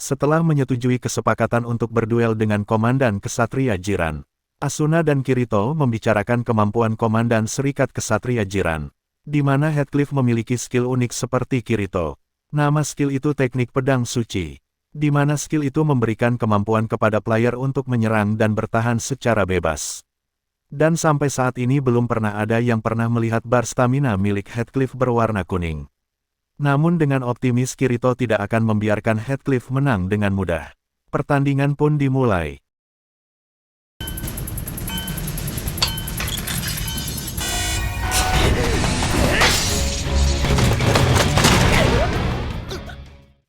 Setelah menyetujui kesepakatan untuk berduel dengan Komandan Kesatria Jiran, Asuna dan Kirito membicarakan kemampuan Komandan Serikat Kesatria Jiran, di mana Heathcliff memiliki skill unik seperti Kirito. Nama skill itu teknik pedang suci, di mana skill itu memberikan kemampuan kepada player untuk menyerang dan bertahan secara bebas. Dan sampai saat ini belum pernah ada yang pernah melihat bar stamina milik Heathcliff berwarna kuning. Namun dengan optimis Kirito tidak akan membiarkan Heathcliff menang dengan mudah. Pertandingan pun dimulai.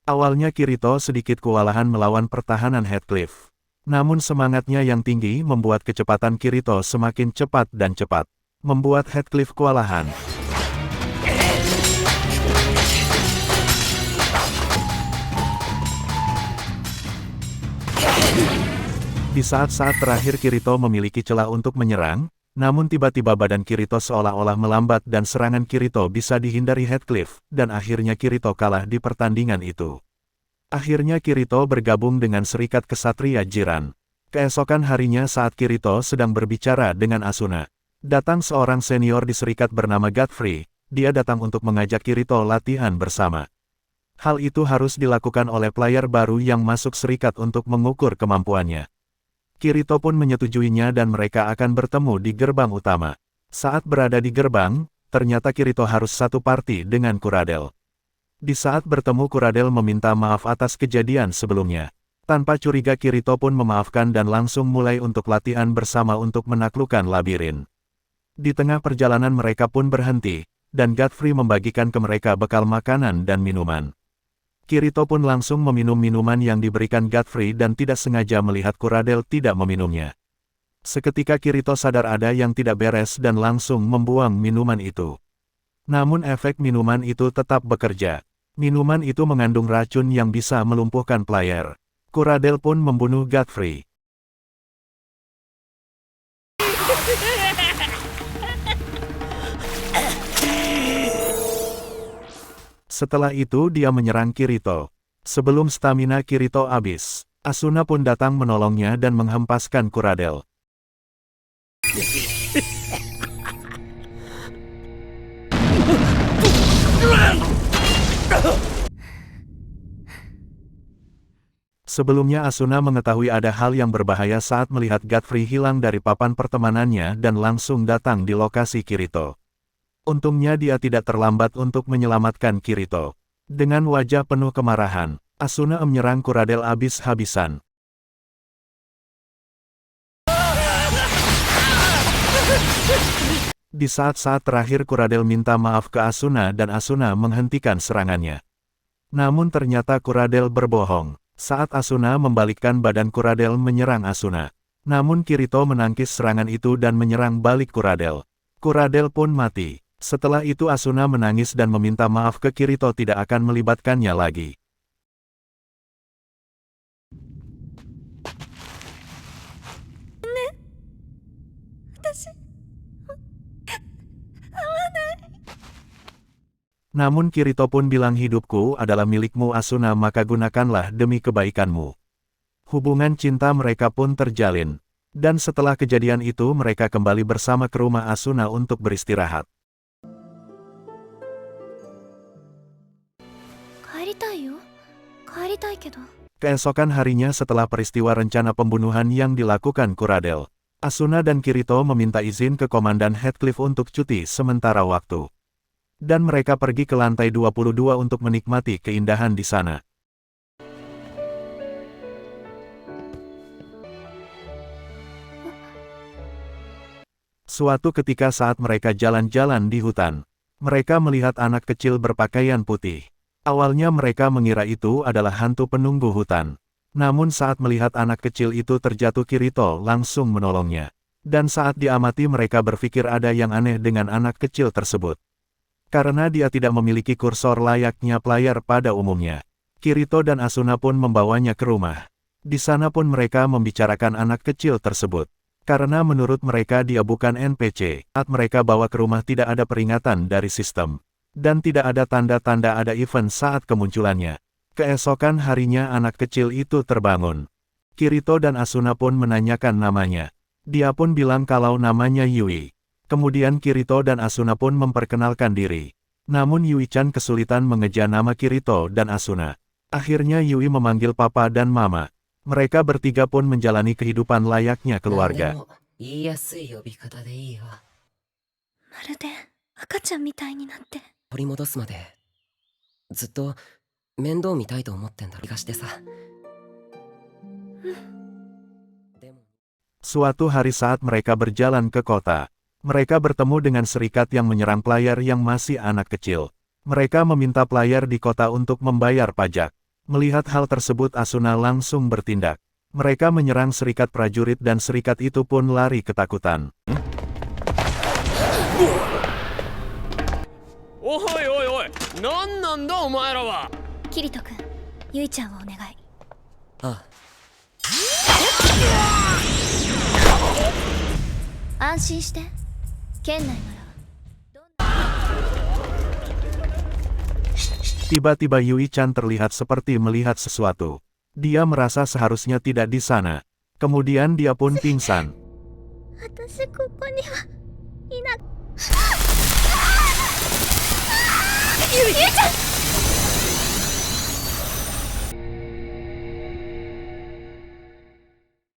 Awalnya Kirito sedikit kewalahan melawan pertahanan Heathcliff. Namun semangatnya yang tinggi membuat kecepatan Kirito semakin cepat dan cepat, membuat Heathcliff kewalahan. Di saat-saat terakhir Kirito memiliki celah untuk menyerang, namun tiba-tiba badan Kirito seolah-olah melambat dan serangan Kirito bisa dihindari Heathcliff, dan akhirnya Kirito kalah di pertandingan itu. Akhirnya Kirito bergabung dengan Serikat Kesatria Jiran. Keesokan harinya saat Kirito sedang berbicara dengan Asuna, datang seorang senior di Serikat bernama Godfrey. Dia datang untuk mengajak Kirito latihan bersama. Hal itu harus dilakukan oleh player baru yang masuk Serikat untuk mengukur kemampuannya. Kirito pun menyetujuinya dan mereka akan bertemu di gerbang utama. Saat berada di gerbang, ternyata Kirito harus satu parti dengan Kuradel. Di saat bertemu Kuradel meminta maaf atas kejadian sebelumnya. Tanpa curiga Kirito pun memaafkan dan langsung mulai untuk latihan bersama untuk menaklukkan labirin. Di tengah perjalanan mereka pun berhenti, dan Godfrey membagikan ke mereka bekal makanan dan minuman. Kirito pun langsung meminum minuman yang diberikan Godfrey dan tidak sengaja melihat Kuradel tidak meminumnya. Seketika Kirito sadar ada yang tidak beres dan langsung membuang minuman itu. Namun efek minuman itu tetap bekerja. Minuman itu mengandung racun yang bisa melumpuhkan player. Kuradel pun membunuh Godfrey. Setelah itu dia menyerang Kirito. Sebelum stamina Kirito habis, Asuna pun datang menolongnya dan menghempaskan Kuradel. Sebelumnya Asuna mengetahui ada hal yang berbahaya saat melihat Godfrey hilang dari papan pertemanannya dan langsung datang di lokasi Kirito. Untungnya dia tidak terlambat untuk menyelamatkan Kirito. Dengan wajah penuh kemarahan, Asuna menyerang Kuradel habis-habisan. Di saat-saat terakhir Kuradel minta maaf ke Asuna dan Asuna menghentikan serangannya. Namun ternyata Kuradel berbohong. Saat Asuna membalikkan badan Kuradel menyerang Asuna. Namun Kirito menangkis serangan itu dan menyerang balik Kuradel. Kuradel pun mati. Setelah itu Asuna menangis dan meminta maaf ke Kirito tidak akan melibatkannya lagi. Namun Kirito pun bilang hidupku adalah milikmu Asuna maka gunakanlah demi kebaikanmu. Hubungan cinta mereka pun terjalin. Dan setelah kejadian itu mereka kembali bersama ke rumah Asuna untuk beristirahat. Keesokan harinya setelah peristiwa rencana pembunuhan yang dilakukan Kuradel, Asuna dan Kirito meminta izin ke Komandan Heathcliff untuk cuti sementara waktu. Dan mereka pergi ke lantai 22 untuk menikmati keindahan di sana. Suatu ketika saat mereka jalan-jalan di hutan, mereka melihat anak kecil berpakaian putih. Awalnya mereka mengira itu adalah hantu penunggu hutan. Namun saat melihat anak kecil itu terjatuh Kirito langsung menolongnya. Dan saat diamati mereka berpikir ada yang aneh dengan anak kecil tersebut. Karena dia tidak memiliki kursor layaknya player pada umumnya. Kirito dan Asuna pun membawanya ke rumah. Di sana pun mereka membicarakan anak kecil tersebut. Karena menurut mereka dia bukan NPC. Saat mereka bawa ke rumah tidak ada peringatan dari sistem. Dan tidak ada tanda-tanda ada event saat kemunculannya. Keesokan harinya anak kecil itu terbangun. Kirito dan Asuna pun menanyakan namanya. Dia pun bilang kalau namanya Yui. Kemudian Kirito dan Asuna pun memperkenalkan diri. Namun Yui-chan kesulitan mengeja nama Kirito dan Asuna. Akhirnya Yui memanggil papa dan mama. Mereka bertiga pun menjalani kehidupan layaknya keluarga. 言いやすい呼び方でいいよ。まるで赤ちゃんみたいになって。取り戻すまでずっと面倒見たいと思ってんだろ。気がしてさ。でも Suatu hari saat mereka berjalan ke kota, mereka bertemu dengan serikat yang menyerang pelayar yang masih anak kecil. Mereka meminta pelayar di kota untuk membayar pajak. Melihat hal tersebut Asuna langsung bertindak. Mereka menyerang serikat prajurit dan serikat itu pun lari ketakutan. おいおいおい、なんなんだお前らは。キリト君、ユイちゃんをお願い。あ安心して。県内なら。 Tiba-tiba Yui-chan terlihat seperti melihat sesuatu. Dia merasa seharusnya tidak di sana. Kemudian dia pun pingsan. 私ここにはいな。